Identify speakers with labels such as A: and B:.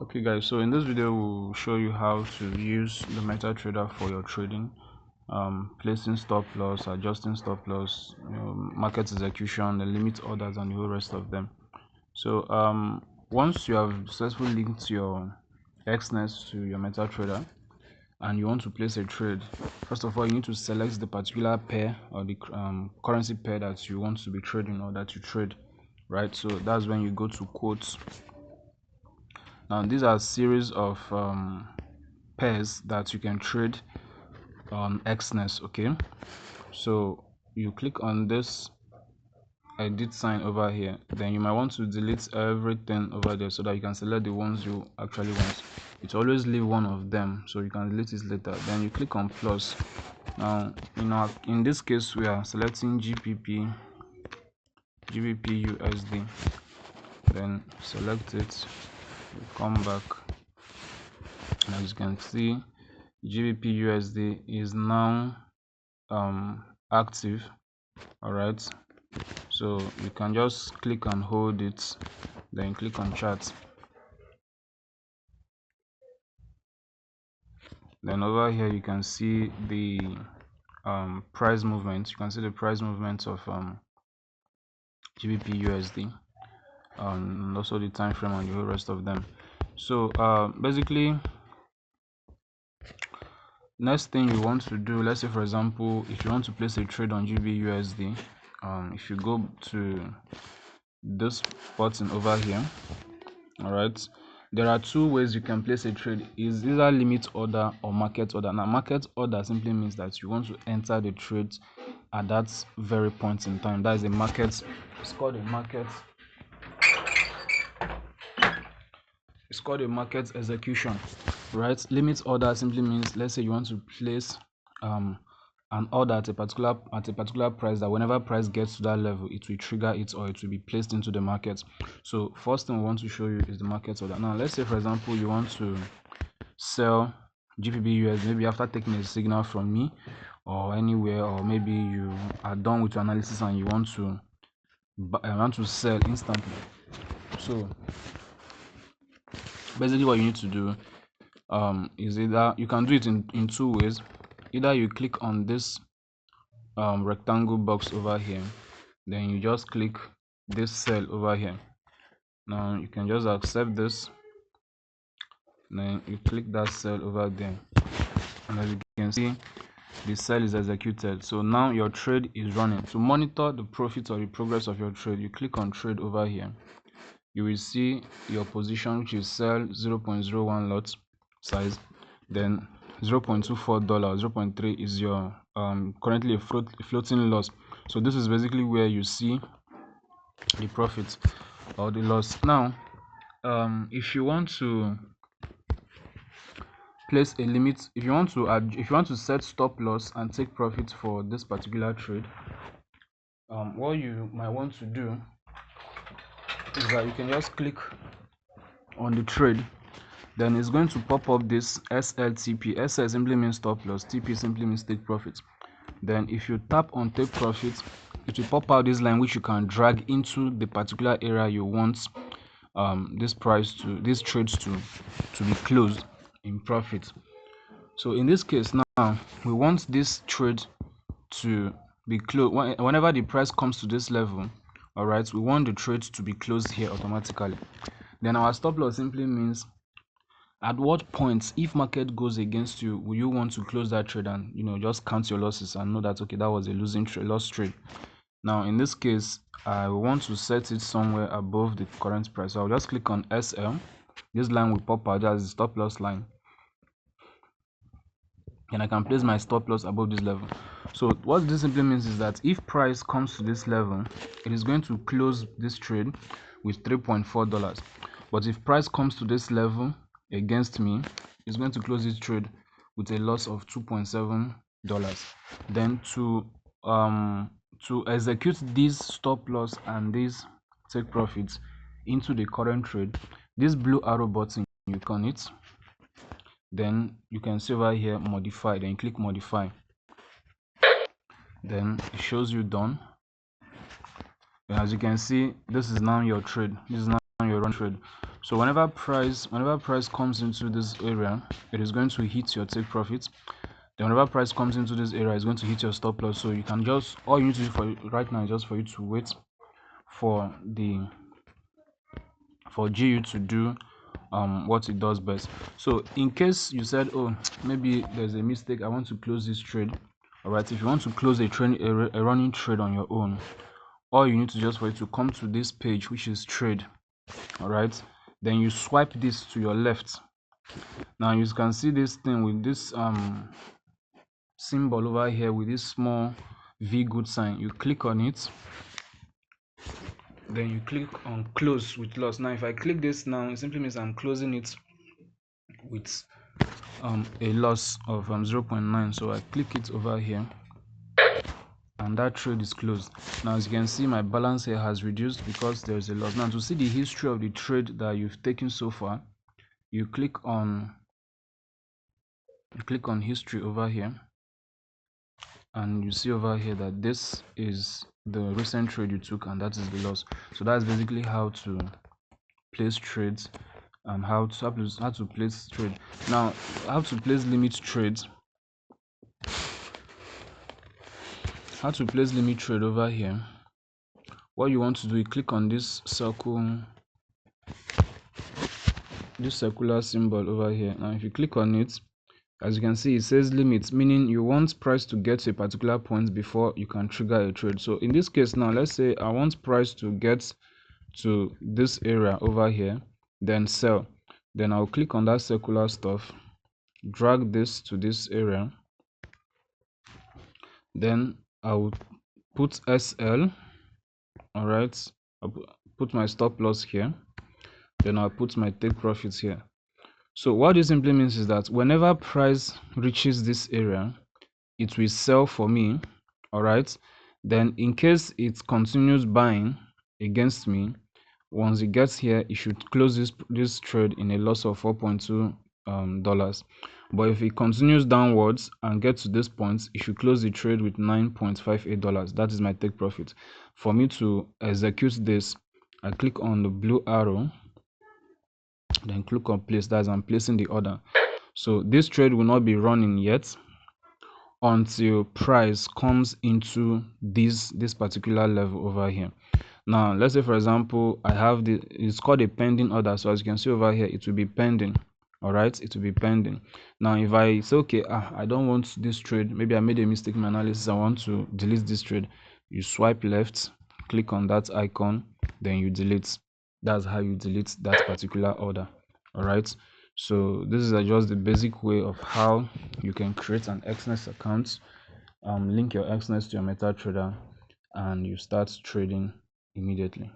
A: Okay guys, so in this video we'll show you how to use the MetaTrader for your trading, placing stop loss, adjusting stop loss, market execution, the limit orders, and the whole rest of them. So once you have successfully linked your Exness to your MetaTrader and you want to place a trade, first of all you need to select the particular pair or the currency pair that you want to be trading or that you trade, right? So that's when you go to quotes. Now these are a series of pairs that you can trade on Exness. Okay, so you click on this edit sign over here, then you might want to delete everything over there so that you can select the ones you actually want. It always leave one of them, so you can delete it later. Then you click on plus. Now in this case we are selecting GBP USD, then select it, come back, and as you can see GBP USD is now active. All right, so you can just click and hold it, then click on chart, then over here you can see the price movement. You can see the price movement of GBP USD, and also the time frame and the whole rest of them. So basically, next thing you want to do, let's say for example if you want to place a trade on GBP USD, if you go to this button over here, all right, there are two ways you can place a trade. Is either limit order or market order. Now market order simply means that you want to enter the trade at that very point in time. That is a market. It's called a market execution, right? Limit order simply means, let's say you want to place an order at a particular price, that whenever price gets to that level it will trigger it or it will be placed into the market. So first thing we want to show you is the market order. Now let's say for example you want to sell GBP US, maybe after taking a signal from me or anywhere, or maybe you are done with your analysis and you want to sell instantly. So basically what you need to do is either you can do it in two ways. Either you click on this rectangle box over here, then you just click this cell over here. Now you can just accept this, then you click that cell over there, and as you can see the cell is executed. So now your trade is running. To monitor the profit or the progress of your trade, you click on trade over here. You will see your position, which is sell 0.01 lot size, then $0.24, 0.3 is your currently a floating loss. So this is basically where you see the profit or the loss. Now if you want to place a limit, if you want to set stop loss and take profit for this particular trade, what you might want to do is that you can just click on the trade, then it's going to pop up this SLTP. SL simply means stop loss, TP simply means take profit. Then if you tap on take profit, it will pop out this line which you can drag into the particular area you want this trades to be closed in profit. So in this case now we want this trade to be closed whenever the price comes to this level. All right, we want the trade to be closed here automatically. Then our stop loss simply means at what point, if market goes against you, will you want to close that trade and just count your losses and know that okay, that was a loss trade. Now in this case I want to set it somewhere above the current price, so I'll just click on SL. This line will pop out as the stop loss line, and I can place my stop loss above this level. So what this simply means is that if price comes to this level, it is going to close this trade with $3.4. But if price comes to this level against me, it's going to close this trade with a loss of $2.7. Then to execute this stop loss and this take profits into the current trade, this blue arrow button, you click on it, then you can see over here modify, then click modify, then it shows you done. And as you can see, this is now your trade, this is now your run trade. So whenever price comes into this area, it is going to hit your take profit. Then whenever price comes into this area, it's going to hit your stop loss. So you can just, all you need to do for right now is just for you to wait for GU to do what it does best. So in case you said, oh, maybe there's a mistake, I want to close this trade. All right, if you want to close a running trade on your own, all you need to just for it to come to this page, which is trade. All right, then you swipe this to your left. Now you can see this thing with this symbol over here with this small V good sign. You click on it, then you click on close with loss. Now if I click this now, it simply means I'm closing it with a loss of 0.9. so I click it over here and that trade is closed. Now as you can see, my balance here has reduced because there's a loss. Now to see the history of the trade that you've taken so far, you click on history over here, and you see over here that this is the recent trade you took and that is the loss. So that's basically how to place trades and how to place trade. Now how to place limit trades. How to place limit trade over here. What you want to do, you click on this circle, this circular symbol over here. Now if you click on it, as you can see, it says limits, meaning you want price to get to a particular point before you can trigger a trade. So in this case now, let's say I want price to get to this area over here, then sell. Then I'll click on that circular stuff, drag this to this area, then I'll put SL. All right, I'll put my stop loss here, then I'll put my take profits here. So what this simply means is that whenever price reaches this area, it will sell for me. All right, then in case it continues buying against me, once it gets here, it should close this trade in a loss of $4.2 dollars. But if it continues downwards and gets to this point, it should close the trade with $9.58 dollars. That is my take profit. For me to execute this, I click on the blue arrow, then click on place. That's I'm placing the order. So this trade will not be running yet until price comes into this particular level over here. Now let's say for example I have it's called a pending order. So as you can see over here, it will be pending. All right, it will be pending. Now if I say okay, I don't want this trade, maybe I made a mistake in my analysis, I want to delete this trade, you swipe left, click on that icon, then you delete. That's how you delete that particular order. All right, so this is just the basic way of how you can create an Exness account, link your Exness to your MetaTrader, and you start trading immediately.